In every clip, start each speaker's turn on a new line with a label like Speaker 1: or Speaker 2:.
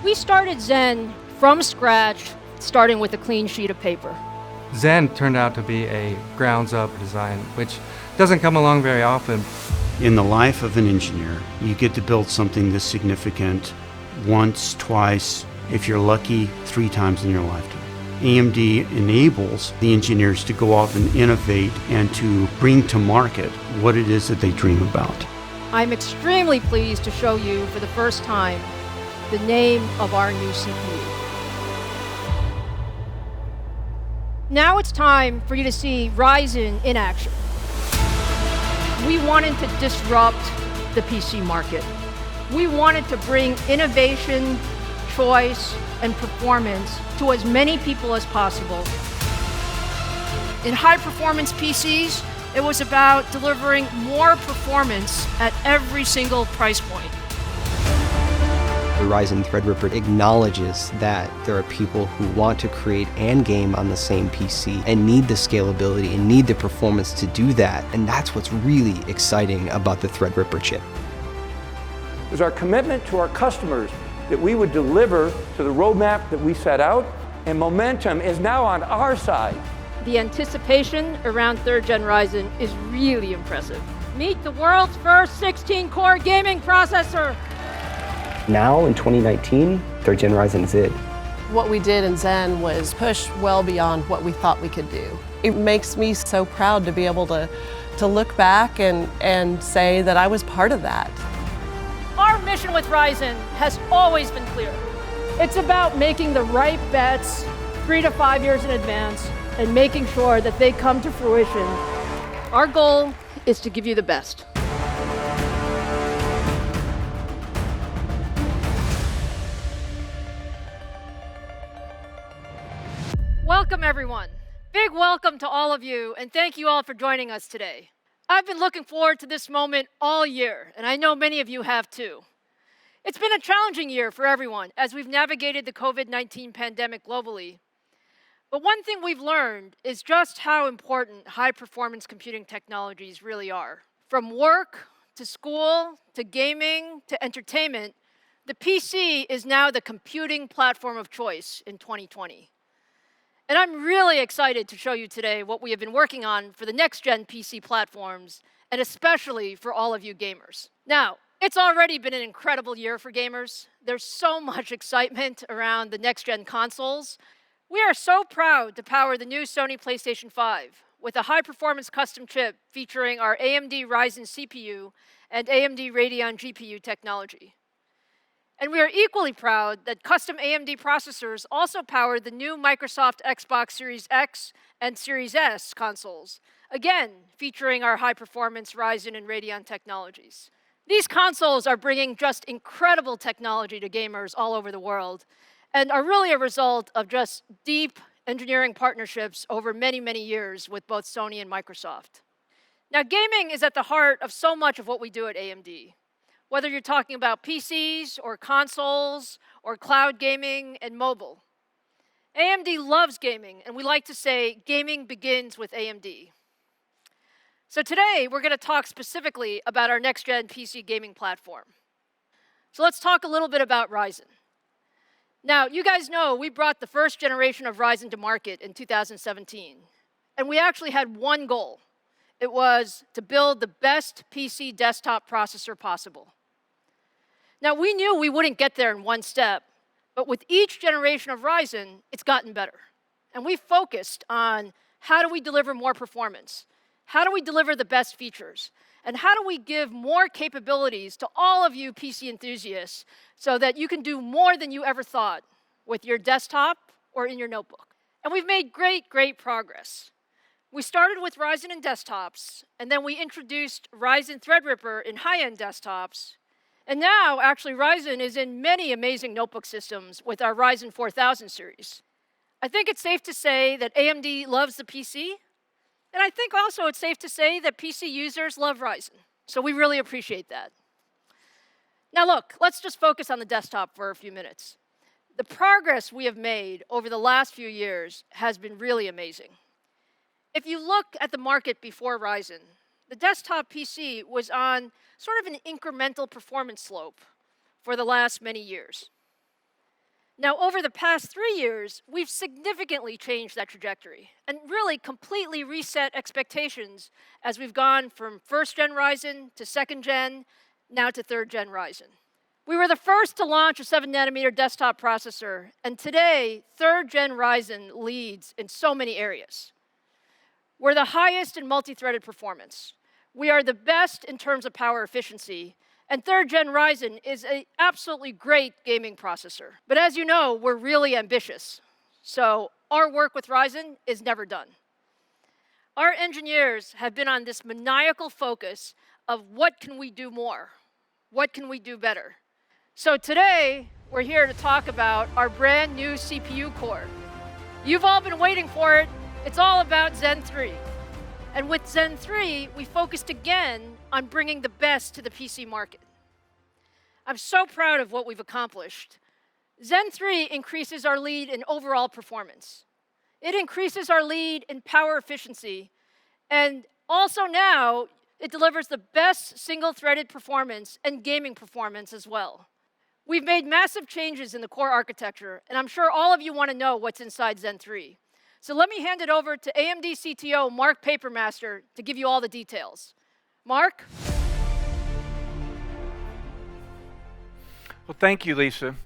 Speaker 1: We started Zen from scratch, starting with a clean sheet of paper.
Speaker 2: Zen turned out to be a grounds-up design, which doesn't come along very often.
Speaker 3: In the life of an engineer, you get to build something this significant once, twice, if you're lucky, 3 times in your lifetime. AMD enables the engineers to go off and innovate and to bring to market what it is that they dream about.
Speaker 1: I'm extremely pleased to show you for the first time the name of our new CPU. Now it's time for you to see Ryzen in action. We wanted to disrupt the PC market. We wanted to bring innovation, choice, and performance to as many people as possible. In high-performance PCs, it was about delivering more performance at every single price point.
Speaker 4: The Ryzen Threadripper acknowledges that there are people who want to create and game on the same PC and need the scalability and need the performance to do that. And that's what's really exciting about the Threadripper chip.
Speaker 5: It was our commitment to our customers that we would deliver to the roadmap that we set out, and momentum is now on our side.
Speaker 1: The anticipation around 3rd Gen Ryzen is really impressive. Meet the world's first 16-core gaming processor.
Speaker 4: Now, in 2019, 3rd Gen Ryzen is it.
Speaker 6: What we did in Zen was push well beyond what we thought we could do. It makes me so proud to be able to look back and say that I was part of that.
Speaker 1: Our mission with Ryzen has always been clear. It's about making the right bets 3 to 5 years in advance and making sure that they come to fruition. Our goal is to give you the best. Welcome, everyone. Big welcome to all of you, and thank you all for joining us today. I've been looking forward to this moment all year, and I know many of you have too. It's been a challenging year for everyone as we've navigated the COVID-19 pandemic globally. But one thing we've learned is just how important high-performance computing technologies really are. From work, to school, to gaming, to entertainment, the PC is now the computing platform of choice in 2020. And I'm really excited to show you today what we have been working on for the next-gen PC platforms, and especially for all of you gamers. Now, it's already been an incredible year for gamers. There's so much excitement around the next-gen consoles. We are so proud to power the new Sony PlayStation 5 with a high-performance custom chip featuring our AMD Ryzen CPU and AMD Radeon GPU technology. And we are equally proud that custom AMD processors also power the new Microsoft Xbox Series X and Series S consoles, again, featuring our high-performance Ryzen and Radeon technologies. These consoles are bringing just incredible technology to gamers all over the world and are really a result of just deep engineering partnerships over many, many years with both Sony and Microsoft. Now, gaming is at the heart of so much of what we do at AMD. Whether you're talking about PCs or consoles or cloud gaming and mobile. AMD loves gaming, and we like to say gaming begins with AMD. So today, we're going to talk specifically about our next-gen PC gaming platform. So let's talk a little bit about Ryzen. Now, you guys know we brought the first generation of Ryzen to market in 2017, and we actually had one goal. It was to build the best PC desktop processor possible. Now, we knew we wouldn't get there in one step, but with each generation of Ryzen, it's gotten better. And we focused on how do we deliver more performance? How do we deliver the best features? And how do we give more capabilities to all of you PC enthusiasts so that you can do more than you ever thought with your desktop or in your notebook? And we've made great, great progress. We started with Ryzen in desktops, and then we introduced Ryzen Threadripper in high-end desktops. And now, actually, Ryzen is in many amazing notebook systems with our Ryzen 4000 series. I think it's safe to say that AMD loves the PC, and I think also it's safe to say that PC users love Ryzen. So we really appreciate that. Now look, let's just focus on the desktop for a few minutes. The progress we have made over the last few years has been really amazing. If you look at the market before Ryzen, the desktop PC was on sort of an incremental performance slope for the last many years. Now, over the past 3 years, we've significantly changed that trajectory and really completely reset expectations as we've gone from first gen Ryzen to second gen, now to third gen Ryzen. We were the first to launch a 7nm desktop processor, and today, third gen Ryzen leads in so many areas. We're the highest in multi-threaded performance. We are the best in terms of power efficiency, and third gen Ryzen is an absolutely great gaming processor. But as you know, we're really ambitious. So our work with Ryzen is never done. Our engineers have been on this maniacal focus of what can we do more? What can we do better? So today, we're here to talk about our brand new CPU core. You've all been waiting for it. It's all about Zen 3. And with Zen 3, we focused again on bringing the best to the PC market. I'm so proud of what we've accomplished. Zen 3 increases our lead in overall performance. It increases our lead in power efficiency. And also now, it delivers the best single-threaded performance and gaming performance as well. We've made massive changes in the core architecture, and I'm sure all of you want to know what's inside Zen 3. So let me hand it over to AMD CTO Mark Papermaster to give you all the details. Mark?
Speaker 5: Well, thank you, Lisa.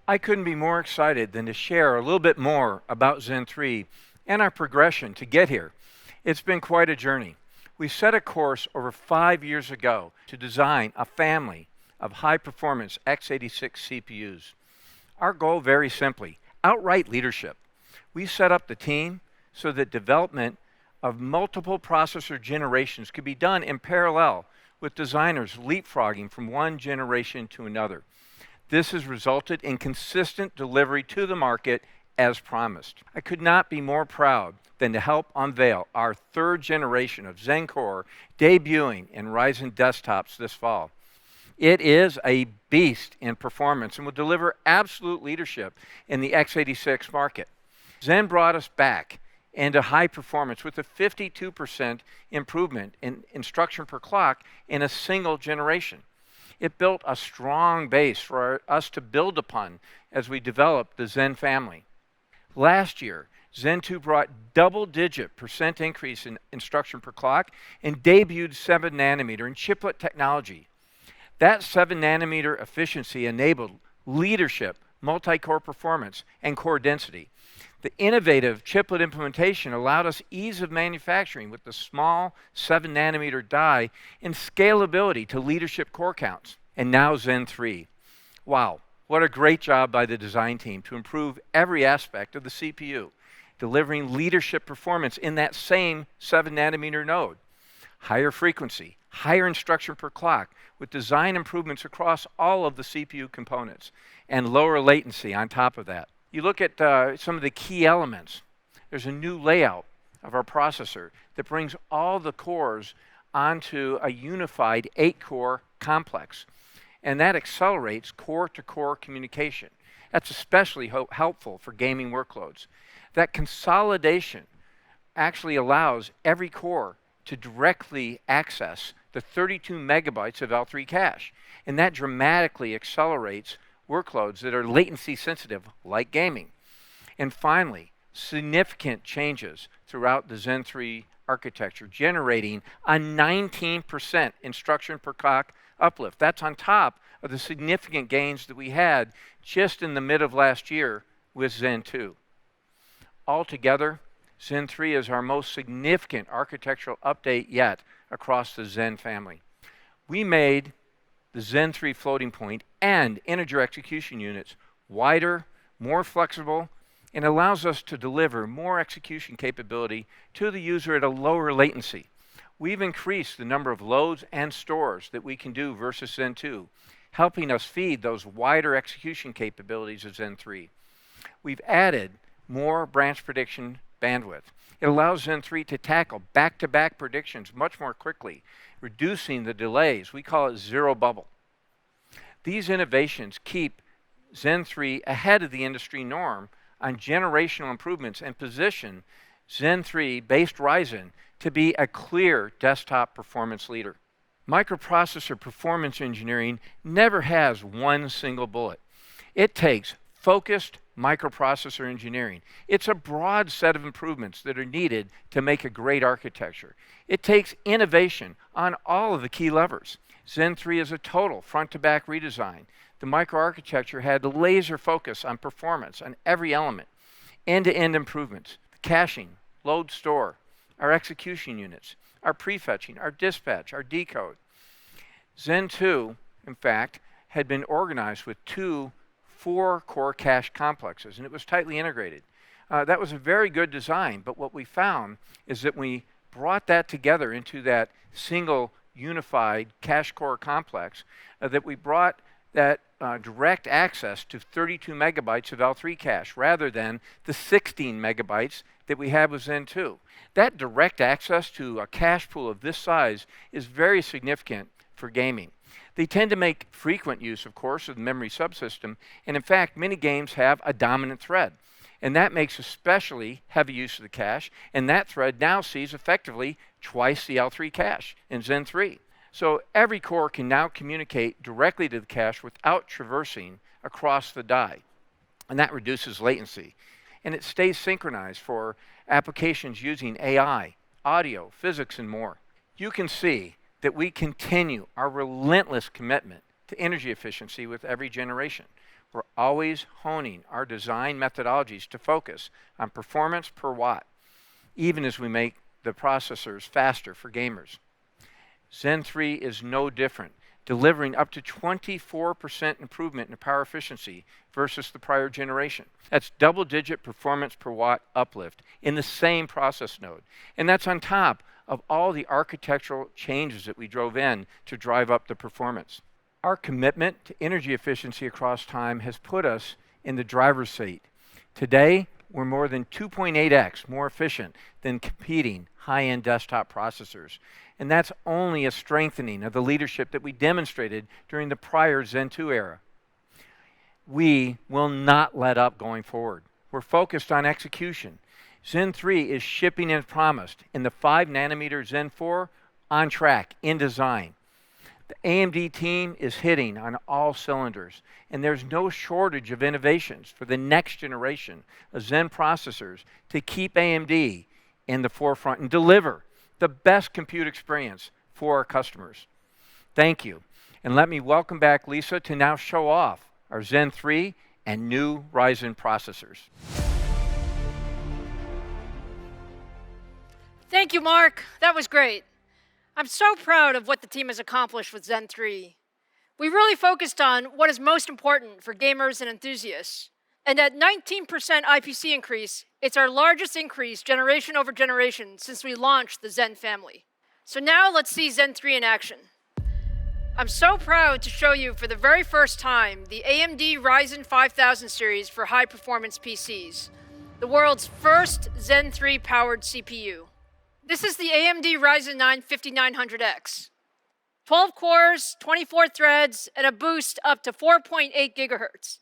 Speaker 5: I couldn't be more excited than to share a little bit more about Zen 3 and our progression to get here. It's been quite a journey. We set a course over 5 years ago to design a family of high-performance x86 CPUs. Our goal, very simply, outright leadership. We set up the team so that development of multiple processor generations could be done in parallel, with designers leapfrogging from one generation to another. This has resulted in consistent delivery to the market as promised. I could not be more proud than to help unveil our third generation of Zen Core debuting in Ryzen desktops this fall. It is a beast in performance and will deliver absolute leadership in the x86 market. Zen brought us back into high performance with a 52% improvement in instruction per clock in a single generation. It built a strong base for us to build upon as we developed the Zen family. Last year, Zen 2 brought double-digit % increase in instruction per clock and debuted 7nm in chiplet technology. That 7nm efficiency enabled leadership, multi-core performance, and core density. The innovative chiplet implementation allowed us ease of manufacturing with the small 7nm die and scalability to leadership core counts. And now Zen 3. Wow, what a great job by the design team to improve every aspect of the CPU, delivering leadership performance in that same 7nm node. Higher frequency, higher instruction per clock, with design improvements across all of the CPU components, and lower latency on top of that. You look at some of the key elements. There's a new layout of our processor that brings all the cores onto a unified 8-core complex. And that accelerates core-to-core communication. That's especially helpful for gaming workloads. That consolidation actually allows every core to directly access the 32 megabytes of L3 cache. And that dramatically accelerates workloads that are latency sensitive, like gaming. And finally, significant changes throughout the Zen 3 architecture, generating a 19% instruction per clock uplift. That's on top of the significant gains that we had just in the mid of last year with Zen 2. Altogether, Zen 3 is our most significant architectural update yet across the Zen family. We made the Zen 3 floating point and integer execution units wider, more flexible, and allows us to deliver more execution capability to the user at a lower latency. We've increased the number of loads and stores that we can do versus Zen 2, helping us feed those wider execution capabilities of Zen 3. We've added more branch prediction bandwidth. It allows Zen 3 to tackle back-to-back predictions much more quickly, reducing the delays. We call it zero bubble. These innovations keep Zen 3 ahead of the industry norm on generational improvements and position Zen 3-based Ryzen to be a clear desktop performance leader. Microprocessor performance engineering never has one single bullet. It takes focused, microprocessor engineering. It's a broad set of improvements that are needed to make a great architecture. It takes innovation on all of the key levers. Zen 3 is a total front-to-back redesign. The microarchitecture had laser focus on performance on every element. End-to-end improvements, caching, load store, our execution units, our prefetching, our dispatch, our decode. Zen 2, in fact, had been organized with 2 4-core cache complexes, and it was tightly integrated. That was a very good design, but what we found is that we brought that together into that single unified cache core complex, that we brought that direct access to 32 megabytes of L3 cache rather than the 16 megabytes that we have with Zen 2. That direct access to a cache pool of this size is very significant for gaming. They tend to make frequent use, of course, of the memory subsystem, and in fact, many games have a dominant thread. And that makes especially heavy use of the cache, and that thread now sees effectively twice the L3 cache in Zen 3. So every core can now communicate directly to the cache without traversing across the die, and that reduces latency. And it stays synchronized for applications using AI, audio, physics, and more. You can see that we continue our relentless commitment to energy efficiency with every generation. We're always honing our design methodologies to focus on performance per watt, even as we make the processors faster for gamers. Zen 3 is no different, delivering up to 24% improvement in power efficiency versus the prior generation. That's double-digit performance per watt uplift in the same process node. And that's on top of all the architectural changes that we drove in to drive up the performance. Our commitment to energy efficiency across time has put us in the driver's seat. Today, we're more than 2.8x more efficient than competing high-end desktop processors. And that's only a strengthening of the leadership that we demonstrated during the prior Zen 2 era. We will not let up going forward. We're focused on execution. Zen 3 is shipping as promised, and the 5 nanometer Zen 4 on track, in design. The AMD team is hitting on all cylinders, and there's no shortage of innovations for the next generation of Zen processors to keep AMD in the forefront and deliver the best compute experience for our customers. Thank you, and let me welcome back Lisa to now show off our Zen 3 and new Ryzen processors.
Speaker 1: Thank you, Mark. That was great. I'm so proud of what the team has accomplished with Zen 3. We really focused on what is most important for gamers and enthusiasts. And at 19% IPC increase, it's our largest increase generation over generation since we launched the Zen family. So now let's see Zen 3 in action. I'm so proud to show you for the very first time the AMD Ryzen 5000 series for high-performance PCs, the world's first Zen 3 powered CPU. This is the AMD Ryzen 9 5900X. 12 cores, 24 threads, and a boost up to 4.8 gigahertz.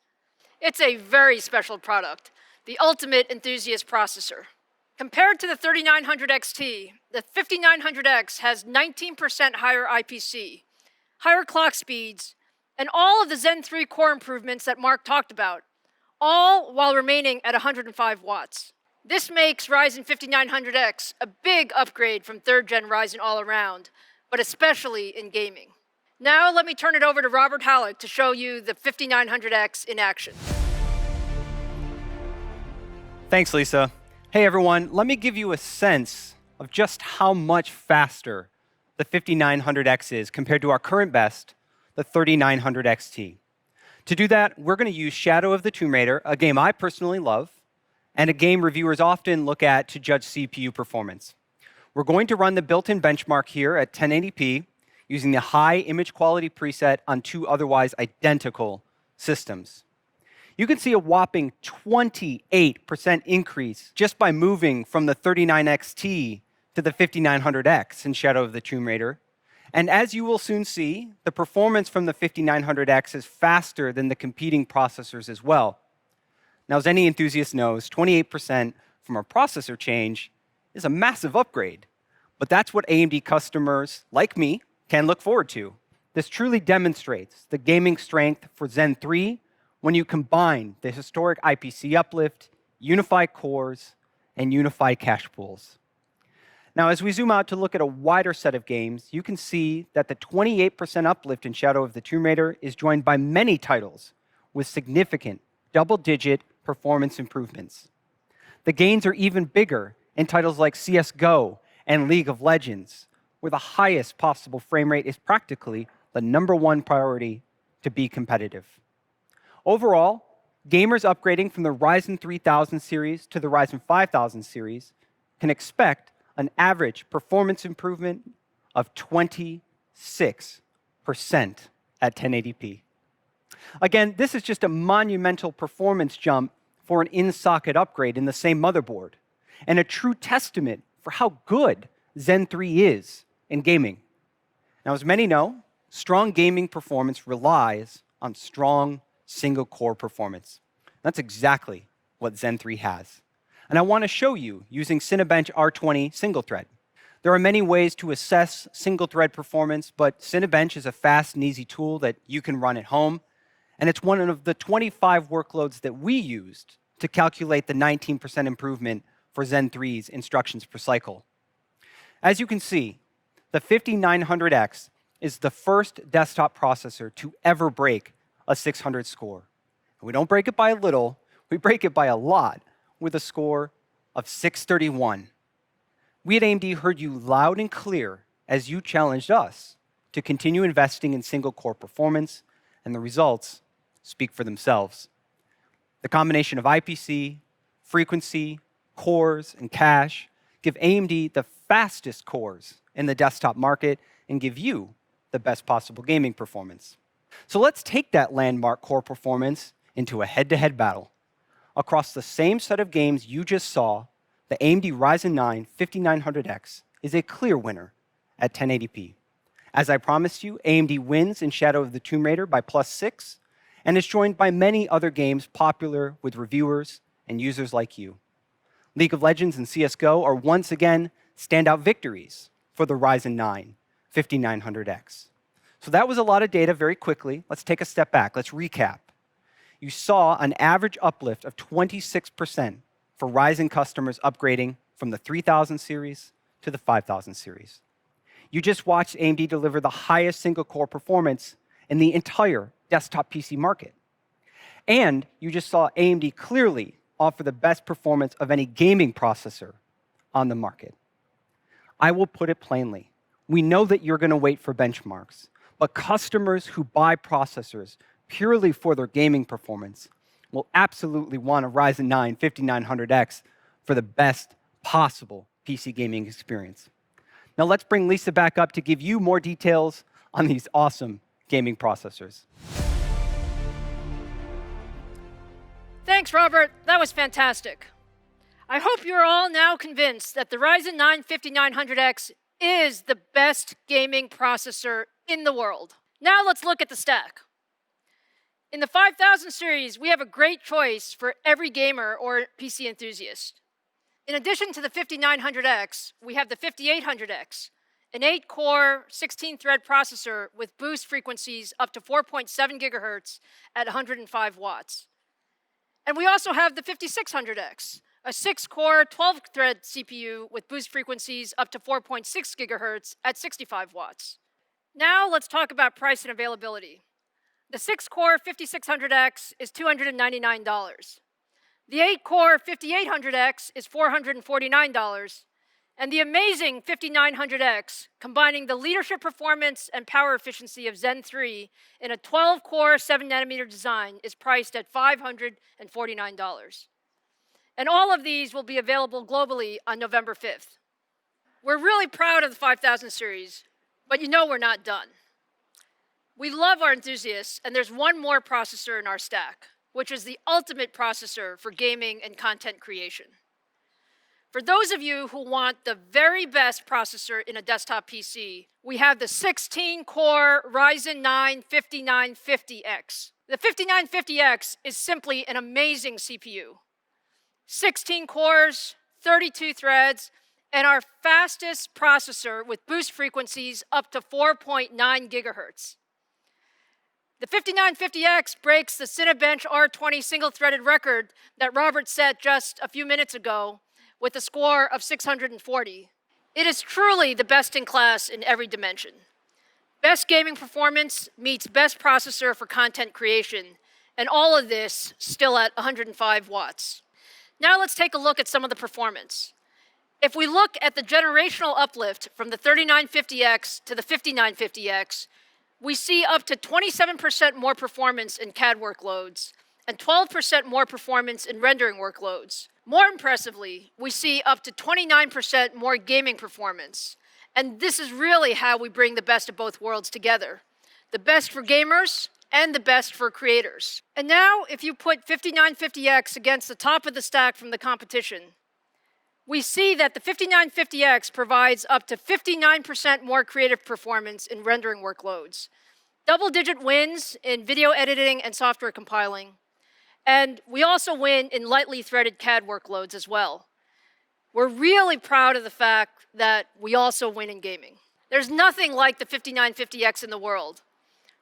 Speaker 1: It's a very special product, the ultimate enthusiast processor. Compared to the 3900 XT, the 5900X has 19% higher IPC, higher clock speeds, and all of the Zen 3 core improvements that Mark talked about, all while remaining at 105 watts. This makes Ryzen 5900X a big upgrade from 3rd gen Ryzen all around, but especially in gaming. Now let me turn it over to Robert Halleck to show you the 5900X in action.
Speaker 7: Thanks, Lisa. Hey everyone, let me give you a sense of just how much faster the 5900X is compared to our current best, the 3900 XT. To do that, we're going to use Shadow of the Tomb Raider, a game I personally love, and a game reviewers often look at to judge CPU performance. We're going to run the built-in benchmark here at 1080p using the high image quality preset on 2 otherwise identical systems. You can see a whopping 28% increase just by moving from the 39XT to the 5900X in Shadow of the Tomb Raider. And as you will soon see, the performance from the 5900X is faster than the competing processors as well. Now, as any enthusiast knows, 28% from a processor change is a massive upgrade. But that's what AMD customers, like me, can look forward to. This truly demonstrates the gaming strength for Zen 3 when you combine the historic IPC uplift, unified cores, and unified cache pools. Now, as we zoom out to look at a wider set of games, you can see that the 28% uplift in Shadow of the Tomb Raider is joined by many titles with significant double-digit performance improvements. The gains are even bigger in titles like CS:GO and League of Legends, where the highest possible frame rate is practically the #1 priority to be competitive. Overall, gamers upgrading from the Ryzen 3000 series to the Ryzen 5000 series can expect an average performance improvement of 26% at 1080p. Again, this is just a monumental performance jump for an in-socket upgrade in the same motherboard, and a true testament for how good Zen 3 is in gaming. Now, as many know, strong gaming performance relies on strong single-core performance. That's exactly what Zen 3 has. And I want to show you using Cinebench R20 single-thread. There are many ways to assess single-thread performance, but Cinebench is a fast and easy tool that you can run at home, and it's one of the 25 workloads that we used to calculate the 19% improvement for Zen 3's instructions per cycle. As you can see, the 5900X is the first desktop processor to ever break a 600 score. And we don't break it by a little, we break it by a lot, with a score of 631. We at AMD heard you loud and clear as you challenged us to continue investing in single-core performance, and the results speak for themselves. The combination of IPC, frequency, cores, and cache give AMD the fastest cores in the desktop market and give you the best possible gaming performance. So let's take that landmark core performance into a head-to-head battle. Across the same set of games you just saw, the AMD Ryzen 9 5900X is a clear winner at 1080p. As I promised you, AMD wins in Shadow of the Tomb Raider by +6, and is joined by many other games popular with reviewers and users like you. League of Legends and CS:GO are once again standout victories for the Ryzen 9 5900X. So that was a lot of data very quickly. Let's take a step back. Let's recap. You saw an average uplift of 26% for Ryzen customers upgrading from the 3000 series to the 5000 series. You just watched AMD deliver the highest single-core performance in the entire desktop PC market. And you just saw AMD clearly offer the best performance of any gaming processor on the market. I will put it plainly. We know that you're going to wait for benchmarks, but customers who buy processors purely for their gaming performance will absolutely want a Ryzen 9 5900X for the best possible PC gaming experience. Now let's bring Lisa back up to give you more details on these awesome gaming processors.
Speaker 1: Thanks, Robert. That was fantastic. I hope you're all now convinced that the Ryzen 9 5900X is the best gaming processor in the world. Now let's look at the stack. In the 5000 series, we have a great choice for every gamer or PC enthusiast. In addition to the 5900X, we have the 5800X, an 8-core, 16-thread processor with boost frequencies up to 4.7 gigahertz at 105 watts. And we also have the 5600X, a 6-core, 12-thread CPU with boost frequencies up to 4.6 gigahertz at 65 watts. Now let's talk about price and availability. The 6-core 5600X is $299. The 8-core 5800X is $449. And the amazing 5900X, combining the leadership performance and power efficiency of Zen 3 in a 12-core 7-nanometer design, is priced at $549. And all of these will be available globally on November 5th. We're really proud of the 5000 series, but you know we're not done. We love our enthusiasts, and there's one more processor in our stack, which is the ultimate processor for gaming and content creation. For those of you who want the very best processor in a desktop PC, we have the 16-core Ryzen 9 5950X. The 5950X is simply an amazing CPU. 16 cores, 32 threads, and our fastest processor with boost frequencies up to 4.9 gigahertz. The 5950X breaks the Cinebench R20 single-threaded record that Robert set just a few minutes ago with a score of 640. It is truly the best in class in every dimension. Best gaming performance meets best processor for content creation, and all of this still at 105 watts. Now let's take a look at some of the performance. If we look at the generational uplift from the 3950X to the 5950X, we see up to 27% more performance in CAD workloads and 12% more performance in rendering workloads. More impressively, we see up to 29% more gaming performance. And this is really how we bring the best of both worlds together. The best for gamers and the best for creators. And now, if you put 5950X against the top of the stack from the competition, we see that the 5950X provides up to 59% more creative performance in rendering workloads, double-digit wins in video editing and software compiling, and we also win in lightly threaded CAD workloads as well. We're really proud of the fact that we also win in gaming. There's nothing like the 5950X in the world.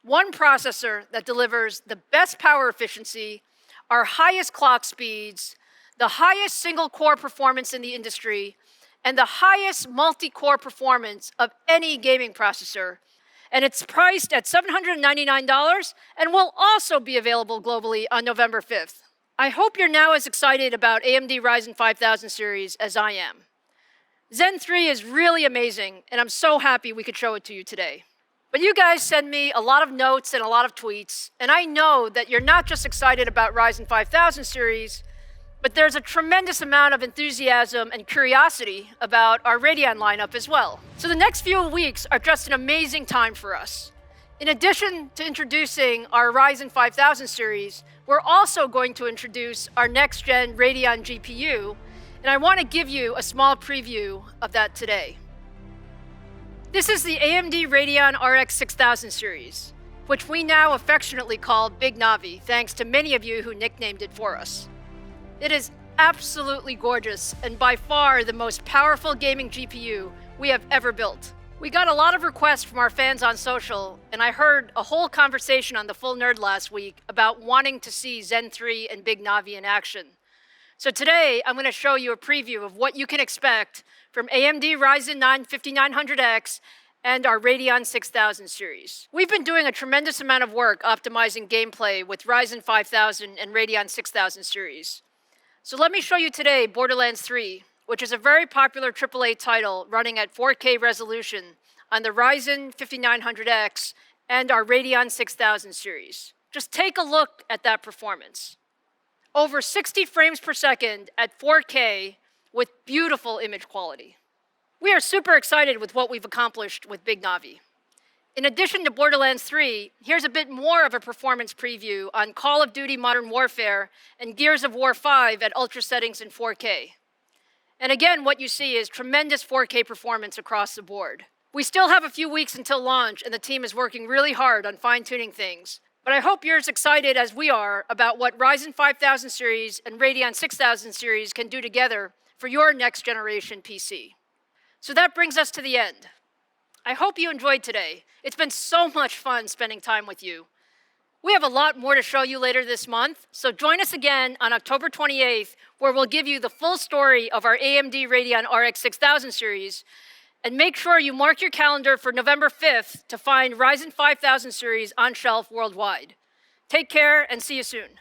Speaker 1: One processor that delivers the best power efficiency, our highest clock speeds, the highest single-core performance in the industry, and the highest multi-core performance of any gaming processor. And it's priced at $799 and will also be available globally on November 5th. I hope you're now as excited about AMD Ryzen 5000 series as I am. Zen 3 is really amazing, and I'm so happy we could show it to you today. But you guys send me a lot of notes and a lot of tweets, and I know that you're not just excited about Ryzen 5000 series, but there's a tremendous amount of enthusiasm and curiosity about our Radeon lineup as well. So the next few weeks are just an amazing time for us. In addition to introducing our Ryzen 5000 series, we're also going to introduce our next-gen Radeon GPU, and I want to give you a small preview of that today. This is the AMD Radeon RX 6000 series, which we now affectionately call Big Navi, thanks to many of you who nicknamed it for us. It is absolutely gorgeous and by far the most powerful gaming GPU we have ever built. We got a lot of requests from our fans on social, and I heard a whole conversation on The Full Nerd last week about wanting to see Zen 3 and Big Navi in action. So today, I'm going to show you a preview of what you can expect from AMD Ryzen 9 5900X and our Radeon 6000 series. We've been doing a tremendous amount of work optimizing gameplay with Ryzen 5000 and Radeon 6000 series. So let me show you today Borderlands 3, which is a very popular AAA title running at 4K resolution on the Ryzen 5900X and our Radeon 6000 series. Just take a look at that performance. Over 60 frames per second at 4K with beautiful image quality. We are super excited with what we've accomplished with Big Navi. In addition to Borderlands 3, here's a bit more of a performance preview on Call of Duty Modern Warfare and Gears of War 5 at ultra settings in 4K. And again, what you see is tremendous 4K performance across the board. We still have a few weeks until launch, and the team is working really hard on fine-tuning things. But I hope you're as excited as we are about what Ryzen 5000 series and Radeon 6000 series can do together for your next generation PC. So that brings us to the end. I hope you enjoyed today. It's been so much fun spending time with you. We have a lot more to show you later this month, so join us again on October 28th, where we'll give you the full story of our AMD Radeon RX 6000 series, and make sure you mark your calendar for November 5th to find Ryzen 5000 series on shelf worldwide. Take care and see you soon.